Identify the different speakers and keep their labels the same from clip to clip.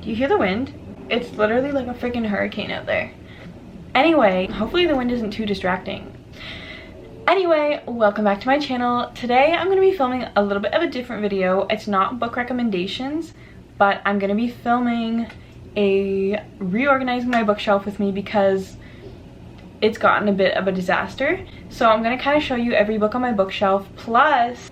Speaker 1: Do you hear the wind? It's literally like a freaking hurricane out there. Anyway, hopefully the wind isn't too distracting. Anyway, welcome back to my channel. Today I'm going to be filming a little bit of a different video. It's not book recommendations, but I'm going to be filming a reorganizing my bookshelf with me because it's gotten a bit of a disaster. So I'm going to kind of show you every book on my bookshelf plus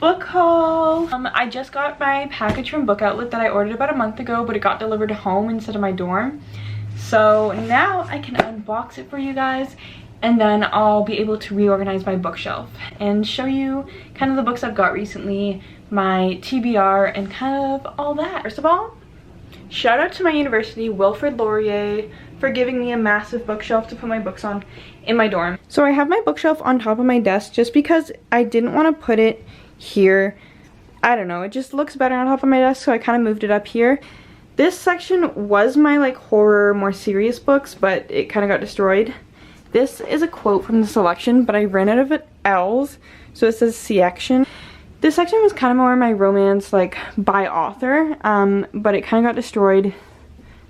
Speaker 1: book haul. I just got my package from Book Outlet that I ordered about a month ago, but it got delivered home instead of my dorm. So now I can unbox it for you guys, and then I'll be able to reorganize my bookshelf and show you kind of the books I've got recently, my TBR, and kind of all that. First of all, shout out to my university, Wilfrid Laurier, for giving me a massive bookshelf to put my books on in my dorm. So I have my bookshelf on top of my desk just because I didn't want to put it here. I don't know, it just looks better on top of my desk, so I kind of moved it up here. This section was my like horror, more serious books, but it kind of got destroyed. This is a quote from the selection, but I ran out of L's, so it says section. This section was kind of more my romance, like by author, but it kind of got destroyed.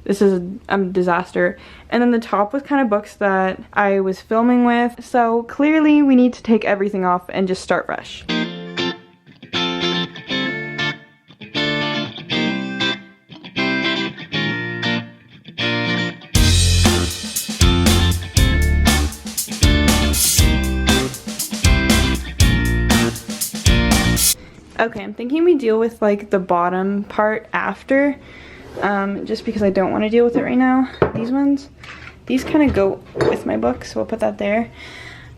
Speaker 1: This is a disaster. And then the top was kind of books that I was filming with, so clearly we need to take everything off and just start fresh. Okay, I'm thinking we deal with like the bottom part after, just because I don't want to deal with it right now. These ones, these kind of go with my book, so we'll put that there.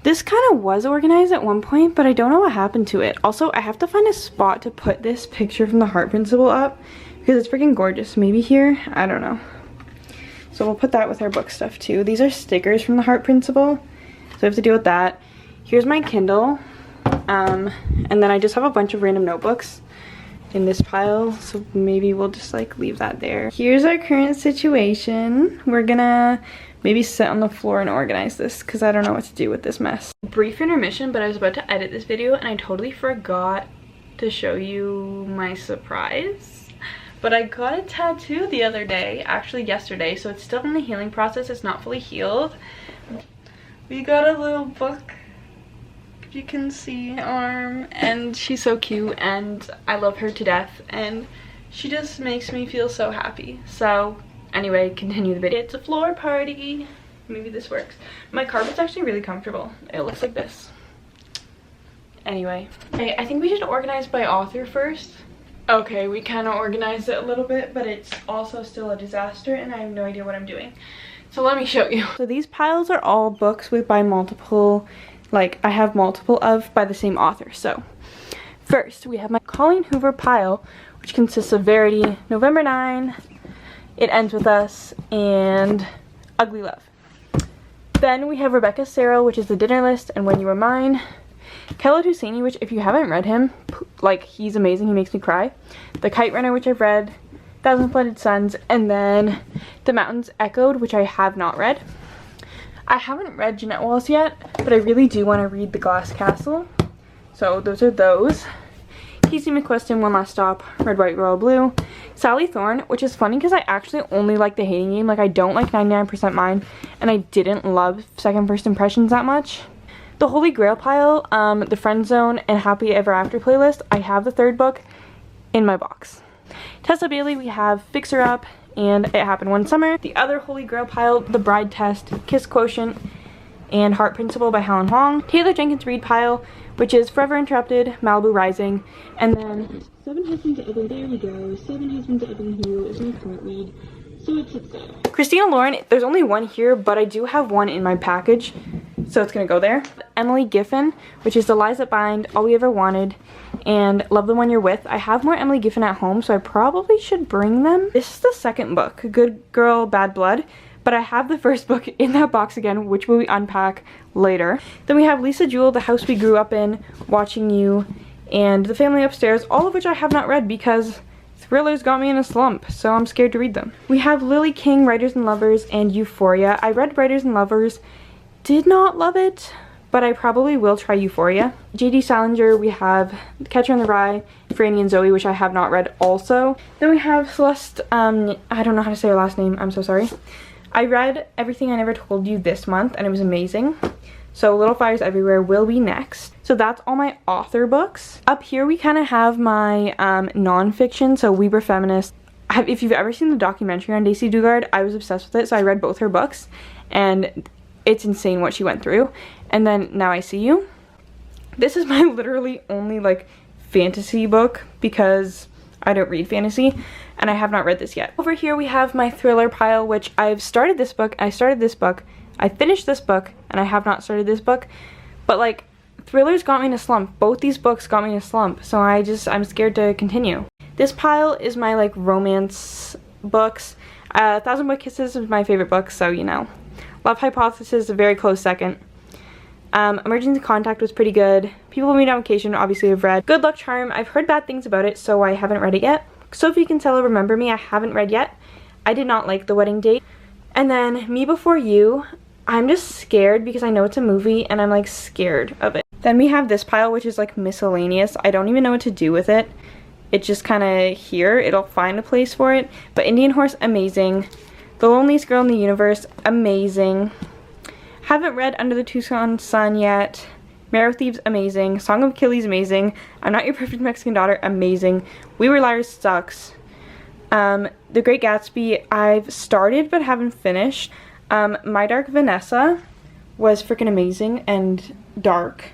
Speaker 1: This kind of was organized at one point, but I don't know what happened to it. Also, I have to find a spot to put this picture from the Heart Principle up because it's freaking gorgeous. Maybe here? I don't know. So we'll put that with our book stuff too. These are stickers from the Heart Principle, so I have to deal with that. Here's my Kindle. And then I just have a bunch of random notebooks in this pile, so maybe we'll just like leave that there. Here's our current situation. We're gonna maybe sit on the floor and organize this because I don't know what to do with this mess. Brief intermission, but I was about to edit this video and I totally forgot to show you my surprise. But I got a tattoo the other day, actually yesterday, so it's still in the healing process. It's not fully healed. We got a little book, you can see my arm, and she's so cute and I love her to death and she just makes me feel so happy. So anyway, continue the video. It's a floor party. Maybe this works. My carpet's actually really comfortable. It looks like this. Anyway, I think we should organize by author first. Okay, we kind of organized it a little bit, but it's also still a disaster and I have no idea what I'm doing. So let me show you. So these piles are all books by multiple, like I have multiple of by the same author. So first we have my Colleen Hoover pile, which consists of Verity, November 9, It Ends With Us, and Ugly Love. Then we have Rebecca Serrell, which is The Dinner List and When You Were Mine. Khaled Hosseini, which if you haven't read him, like he's amazing, he makes me cry. The Kite Runner, which I've read. Thousand Flooded Suns, and then The Mountains Echoed, which I have not read. I haven't read Jeanette Walls yet, but I really do want to read The Glass Castle. So those are those. Casey McQuiston, One Last Stop, Red, White, Royal Blue. Sally Thorne, which is funny because I actually only like The Hating Game. Like I don't like 99% Mine, and I didn't love Second First Impressions that much. The Holy Grail pile, The Friend Zone, and Happy Ever After playlist. I have the third book in my box. Tessa Bailey, we have Fixer Up and It Happened One Summer. The other Holy Grail pile, The Bride Test, Kiss Quotient, and Heart Principle by Helen Hong. Taylor Jenkins Reid pile, which is Forever Interrupted, Malibu Rising, and then Seven Husbands of Evelyn, there we go. Seven Husbands of Evelyn Hugo is my current read, so it sits there. Christina Lauren, there's only one here, but I do have one in my package, so it's gonna go there. Emily Giffin, which is The Lies That Bind, All We Ever Wanted, and Love the One You're With. I have more Emily Giffin at home, so I probably should bring them. This is the second book, Good Girl, Bad Blood, but I have the first book in that box again, which we will unpack later. Then we have Lisa Jewell, The House We Grew Up In, Watching You, and The Family Upstairs, all of which I have not read because thrillers got me in a slump, so I'm scared to read them. We have Lily King, Writers and Lovers, and Euphoria. I read Writers and Lovers, did not love it, but I probably will try Euphoria. J.D. Salinger, we have Catcher in the Rye, Franny and Zoe, which I have not read also. Then we have Celeste, I don't know how to say her last name, I'm so sorry. I read Everything I Never Told You this month, and it was amazing. So Little Fires Everywhere will be next. So that's all my author books. Up here we kind of have my non-fiction, so We Were Feminists. If you've ever seen the documentary on Daisy Dugard, I was obsessed with it, so I read both her books, and it's insane what she went through. And then Now I See You. This is my literally only like fantasy book because I don't read fantasy, and I have not read this yet. Over here we have my thriller pile, which I've started this book, I started this book, I finished this book, and I have not started this book. But like, thrillers got me in a slump. Both these books got me in a slump, so I'm scared to continue. This pile is my like romance books. 1,000 Book Kisses is my favorite book, so you know. Love Hypothesis, a very close second. Emergency Contact was pretty good. People Meet on Vacation, obviously I've read. Good Luck Charm, I've heard bad things about it, so I haven't read it yet. Sophie Kinsella, Remember Me, I haven't read yet. I did not like The Wedding Date. And then Me Before You, I'm just scared because I know it's a movie and I'm like scared of it. Then we have this pile, which is like miscellaneous. I don't even know what to do with it. It's just kind of here. It'll find a place for it. But Indian Horse, amazing. The Loneliest Girl in the Universe, amazing. Haven't read Under the Tucson Sun yet. Marrow Thieves, amazing. Song of Achilles, amazing. I'm Not Your Perfect Mexican Daughter, amazing. We Were Liars sucks. The Great Gatsby, I've started but haven't finished. My Dark Vanessa was freaking amazing and dark.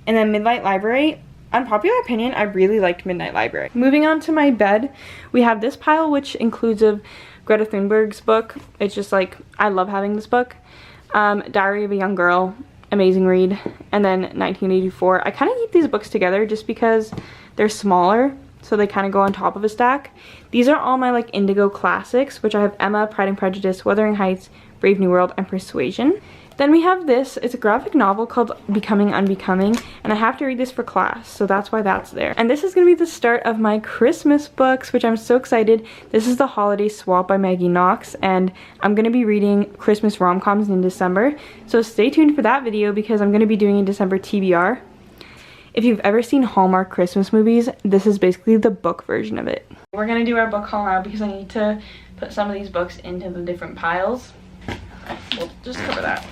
Speaker 1: And then Midnight Library, unpopular opinion, I really liked Midnight Library. Moving on to my bed, we have this pile, which includes of Greta Thunberg's book. It's just like, I love having this book. Diary of a Young Girl, amazing read. And then 1984. I kind of keep these books together just because they're smaller, so they kind of go on top of a stack. These are all my like Indigo classics, which I have Emma, Pride and Prejudice, Wuthering Heights, Brave New World, and Persuasion. Then we have this, it's a graphic novel called Becoming Unbecoming, and I have to read this for class, so that's why that's there. And this is going to be the start of my Christmas books, which I'm so excited. This is The Holiday Swap by Maggie Knox, and I'm going to be reading Christmas rom-coms in December, so stay tuned for that video because I'm going to be doing a December TBR. If you've ever seen Hallmark Christmas movies, this is basically the book version of it. We're going to do our book haul now because I need to put some of these books into the different piles. We'll just cover that.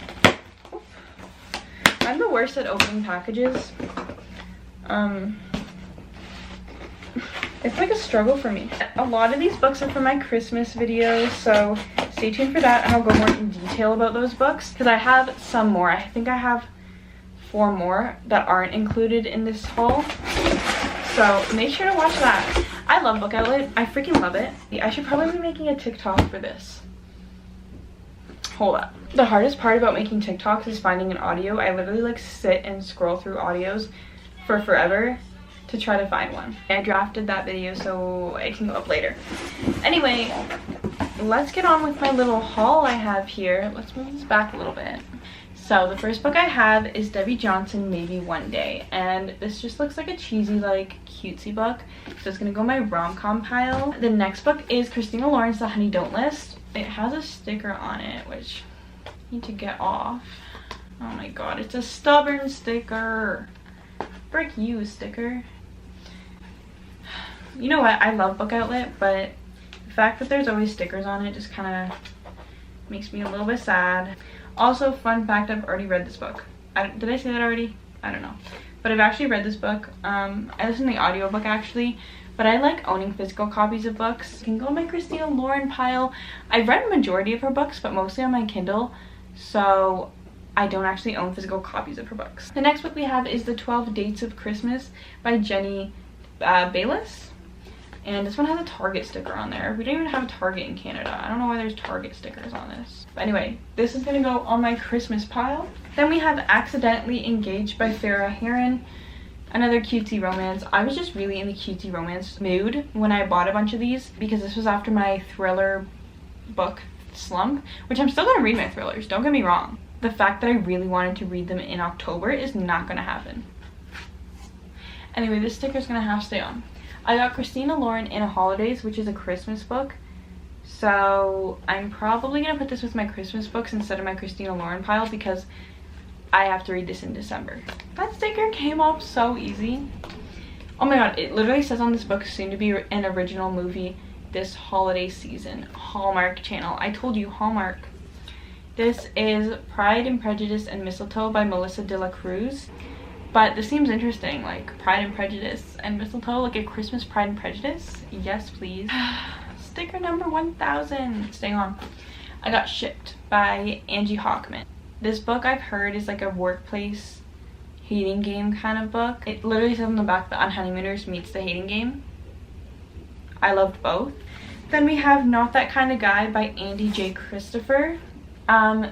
Speaker 1: I'm the worst at opening packages. It's like a struggle for me. A lot of these books are for my Christmas videos, so stay tuned for that and I'll go more in detail about those books because I have some more. I think I have 4 more that aren't included in this haul. So make sure to watch that. I love Book Outlet. I freaking love it. I should probably be making a TikTok for this. Hold up. The hardest part about making TikToks is finding an audio. I literally like sit and scroll through audios for forever to try to find one. I drafted that video so it can go up later. Anyway, let's get on with my little haul I have here. Let's move this back a little bit. So the first book I have is Debbie Johnson, Maybe One Day, and this just looks like a cheesy, like, cutesy book, so it's gonna go in my rom-com pile. The next book is Christina Lauren's The Honey Don't List. It has a sticker on it, which I need to get off. Oh my god, it's a stubborn sticker. Frick you, sticker. You know what, I love Book Outlet, but the fact that there's always stickers on it just kind of makes me a little bit sad. Also, fun fact, I've already read this book. Did I say that already? I don't know. But I've actually read this book. I listened to the audiobook actually, but I like owning physical copies of books. I can go on my Christina Lauren pile. I've read a majority of her books, but mostly on my Kindle, so I don't actually own physical copies of her books. The next book we have is The 12 Dates of Christmas by Jenny Bayless. And this one has a Target sticker on there. We don't even have a Target in Canada. I don't know why there's Target stickers on this. But anyway, this is gonna go on my Christmas pile. Then we have Accidentally Engaged by Farrah Heron. Another cutesy romance. I was just really in the cutesy romance mood when I bought a bunch of these because this was after my thriller book slump, which I'm still gonna read my thrillers, don't get me wrong. The fact that I really wanted to read them in October is not gonna happen. Anyway, this sticker's gonna have to stay on. I got Christina Lauren in a Holidays, which is a Christmas book. So I'm probably going to put this with my Christmas books instead of my Christina Lauren pile because I have to read this in December. That sticker came off so easy. Oh my god, it literally says on this book, soon to be an original movie this holiday season. Hallmark Channel. I told you, Hallmark. This is Pride and Prejudice and Mistletoe by Melissa de la Cruz. But this seems interesting, like Pride and Prejudice and Mistletoe, like a Christmas Pride and Prejudice. Yes, please. Sticker number 1000. Stay on. I got shipped by Angie Hockman. This book I've heard is like a workplace hating game kind of book. It literally says on the back that On Honeymooners meets the hating game. I loved both. Then we have Not That Kind of Guy by Andy J. Christopher.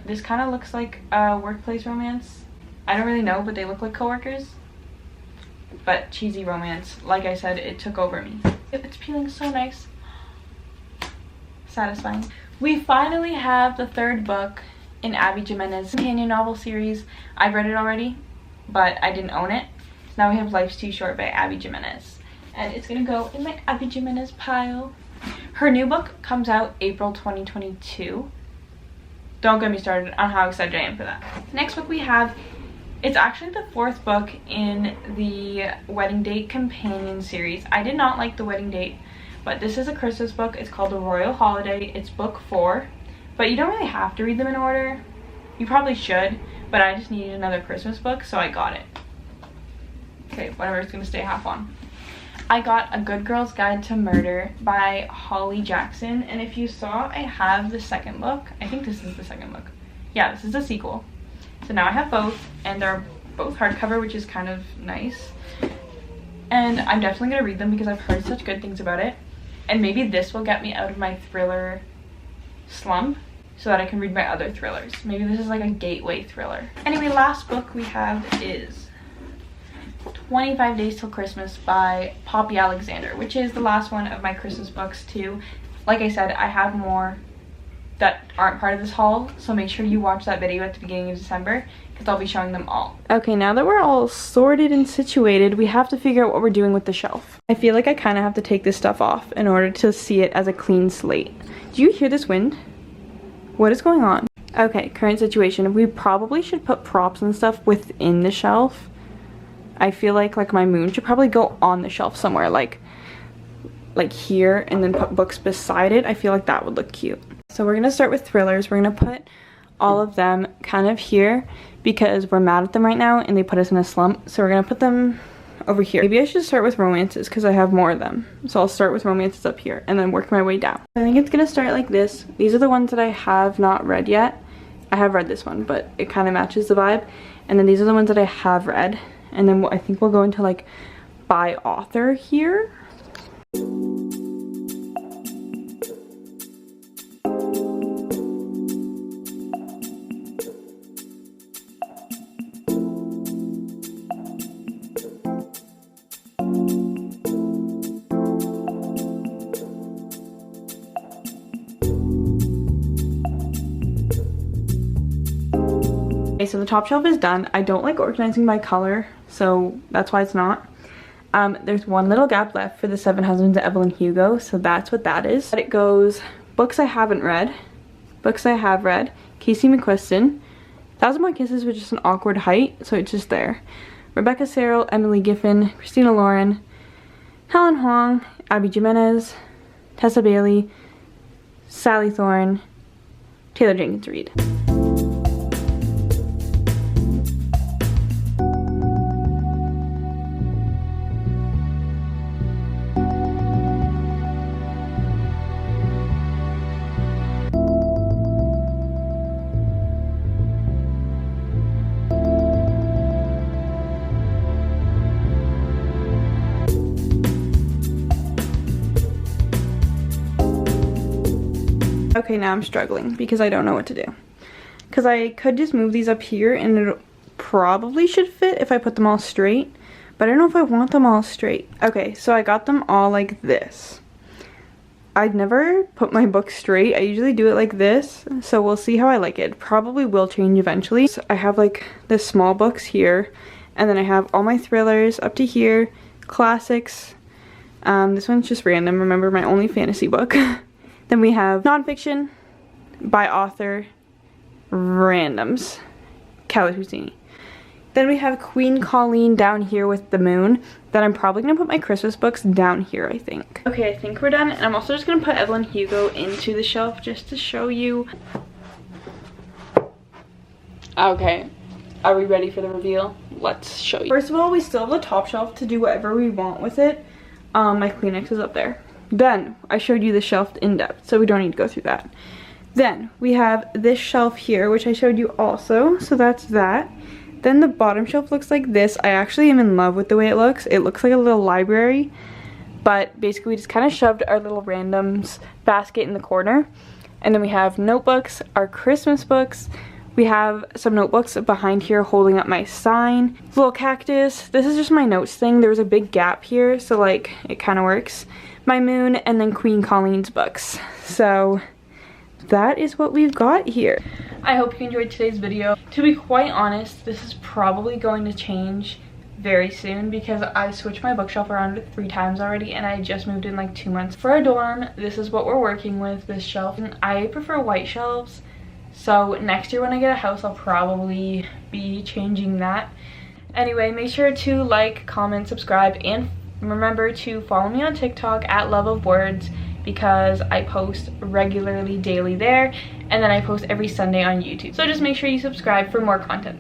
Speaker 1: This kind of looks like a workplace romance. I don't really know, but they look like coworkers. But cheesy romance. Like I said, it took over me. It's peeling so nice. Satisfying. We finally have the third book in Abby Jimenez's companion novel series. I've read it already, but I didn't own it. So now we have Life's Too Short by Abby Jimenez. And it's gonna go in my Abby Jimenez pile. Her new book comes out April 2022. Don't get me started on how excited I am for that. Next book we have, it's actually the fourth book in the Wedding Date companion series. I did not like The Wedding Date, but this is a Christmas book. It's called The Royal Holiday. It's book 4, but you don't really have to read them in order. You probably should, but I just needed another Christmas book, so I got it. Okay, whatever, it's gonna stay half on. I got A Good Girl's Guide to Murder by Holly Jackson, and if you saw, I have the second book. I think this is the second book. Yeah, this is the sequel. So now I have both, and they're both hardcover, which is kind of nice. And I'm definitely gonna read them because I've heard such good things about it. And maybe this will get me out of my thriller slump so that I can read my other thrillers. Maybe this is like a gateway thriller. Anyway, last book we have is 25 Days Till Christmas by Poppy Alexander, which is the last one of my Christmas books too. Like I said, I have more that aren't part of this haul, so make sure you watch that video at the beginning of December because I'll be showing them all. Okay, now that we're all sorted and situated, we have to figure out what we're doing with the shelf. I feel like I kind of have to take this stuff off in order to see it as a clean slate. Do you hear this wind? What is going on? Okay, current situation. We probably should put props and stuff within the shelf. I feel like my moon should probably go on the shelf somewhere, like here, and then put books beside it. I feel like that would look cute. So we're gonna start with thrillers. We're gonna put all of them kind of here because we're mad at them right now and they put us in a slump. So we're gonna put them over here. Maybe I should start with romances because I have more of them. So I'll start with romances up here and then work my way down. I think it's gonna start like this. These are the ones that I have not read yet. I have read this one, but it kind of matches the vibe. And then these are the ones that I have read. And then I think we'll go into like by author here. Okay, so the top shelf is done. I don't like organizing by color, so that's why it's not. There's one little gap left for the 7 Husbands of Evelyn Hugo, so that's what that is. But it goes books I haven't read, books I have read, Casey McQuiston, 1,000 More Kisses with just an awkward height, so it's just there. Rebecca Serrell, Emily Giffin, Christina Lauren, Helen Huang, Abby Jimenez, Tessa Bailey, Sally Thorne, Taylor Jenkins Reid. Okay, now I'm struggling because I don't know what to do. Because I could just move these up here and it probably should fit if I put them all straight. But I don't know if I want them all straight. Okay, so I got them all like this. I'd never put my book straight. I usually do it like this. So we'll see how I like it. Probably will change eventually. So I have like the small books here. And then I have all my thrillers up to here. Classics. This one's just random. Remember, my only fantasy book. Then we have nonfiction by author randoms. Khaled Hosseini. Then we have Queen Colleen down here with the moon. Then I'm probably gonna put my Christmas books down here, I think. Okay, I think we're done. And I'm also just gonna put Evelyn Hugo into the shelf just to show you. Okay, are we ready for the reveal? Let's show you. First of all, we still have the top shelf to do whatever we want with it. My Kleenex is up there. Then I showed you the shelf in depth, so we don't need to go through that. Then we have this shelf here, which I showed you also, so that's that. Then the bottom shelf looks like this. I actually am in love with the way it looks. It looks like a little library, but basically we just kind of shoved our little randoms basket in the corner. And then we have notebooks, our Christmas books. We have some notebooks behind here holding up my sign. Little cactus. This is just my notes thing. There was a big gap here, so like it kind of works. My moon, and then Queen Colleen's books. So that is what we've got here. I hope you enjoyed today's video. To be quite honest, this is probably going to change very soon because I switched my bookshelf around 3 times already and I just moved in like 2 months. For a dorm, this is what we're working with, this shelf. And I prefer white shelves. So next year when I get a house, I'll probably be changing that. Anyway, make sure to like, comment, subscribe, and remember to follow me on TikTok at Love of Words because I post regularly daily there, and then I post every Sunday on YouTube. So just make sure you subscribe for more content.